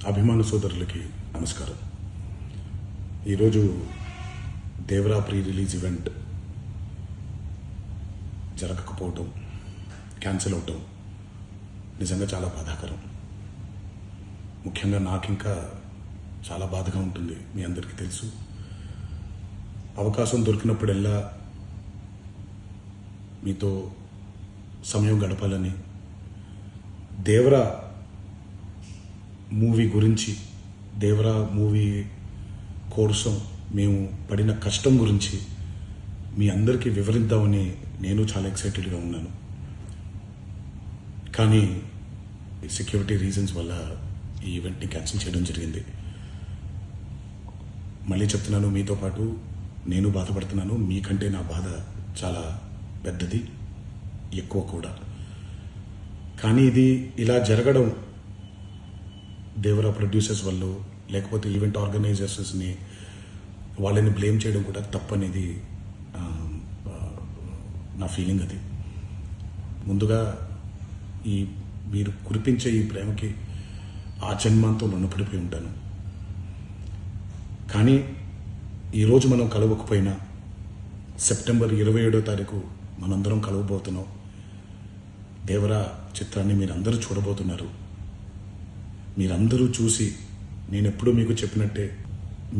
అభిమాన సోదరులకి నమస్కారం. ఈరోజు దేవరా ప్రీ రిలీజ్ ఈవెంట్ జరగకపోవటం, క్యాన్సిల్ అవటం నిజంగా చాలా బాధాకరం. ముఖ్యంగా నాకు ఇంకా చాలా బాధగా ఉంటుంది. మీ అందరికీ తెలుసు, అవకాశం దొరికినప్పుడల్లా మీతో సమయం గడపాలని, దేవరా మూవీ గురించి, దేవరా మూవీ కోసం మేము పడిన కష్టం గురించి మీ అందరికీ వివరిద్దామని నేను చాలా ఎక్సైటెడ్గా ఉన్నాను. కానీ సెక్యూరిటీ రీజన్స్ వల్ల ఈ ఈవెంట్ని క్యాన్సిల్ చేయడం జరిగింది. మళ్ళీ చెప్తున్నాను, మీతో పాటు నేను బాధపడుతున్నాను. మీకంటే నా బాధ చాలా పెద్దది, ఎక్కువ కూడా. కానీ ఇది ఇలా జరగడం దేవరా ప్రొడ్యూసర్స్ వల్ల, లేకపోతే ఈవెంట్ ఆర్గనైజర్స్ని వాళ్ళని బ్లేమ్ చేయడం కూడా తప్పనేది నా ఫీలింగ్. అది ముందుగా మీరు కురిపించే ఈ ప్రేమకి ఆ జన్మంతో రుణపడిపోయి ఉంటాను. కానీ ఈరోజు మనం కలవకపోయినా సెప్టెంబర్ 27వ తారీఖు మనందరం కలవబోతున్నాం. దేవరా చిత్రాన్ని మీరందరూ చూడబోతున్నారు. మీరందరూ చూసి, నేను ఎప్పుడూ మీకు చెప్పినట్టే,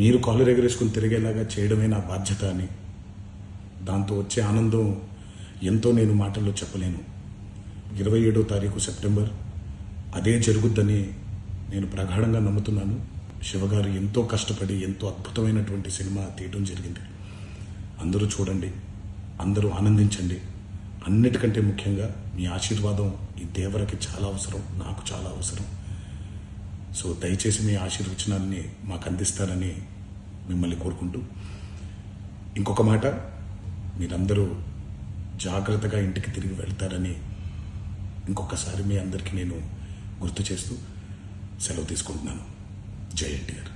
మీరు కాలర్ ఎగరేసుకుని తిరిగేలాగా చేయడమే నా బాధ్యత అని, దాంతో వచ్చే ఆనందం ఎంతో నేను మాటల్లో చెప్పలేను. 27వ తారీఖు సెప్టెంబర్ అదే జరుగుద్దని నేను ప్రగాఢంగా నమ్ముతున్నాను. శివగారు ఎంతో కష్టపడి ఎంతో అద్భుతమైనటువంటి సినిమా తీయడం జరిగింది. అందరూ చూడండి, అందరూ ఆనందించండి. అన్నిటికంటే ముఖ్యంగా మీ ఆశీర్వాదం ఈ దేవరకి చాలా అవసరం, నాకు చాలా అవసరం. సో దయచేసి మీ ఆశీర్వచనాన్ని మాకు అందిస్తారని మిమ్మల్ని కోరుకుంటూ, ఇంకొక మాట, మీరందరూ జాగ్రత్తగా ఇంటికి తిరిగి వెళ్తారని ఇంకొకసారి మీ అందరికీ నేను గుర్తు చేస్తూ సెలవు తీసుకుంటున్నాను. జై ఎన్టీఆర్.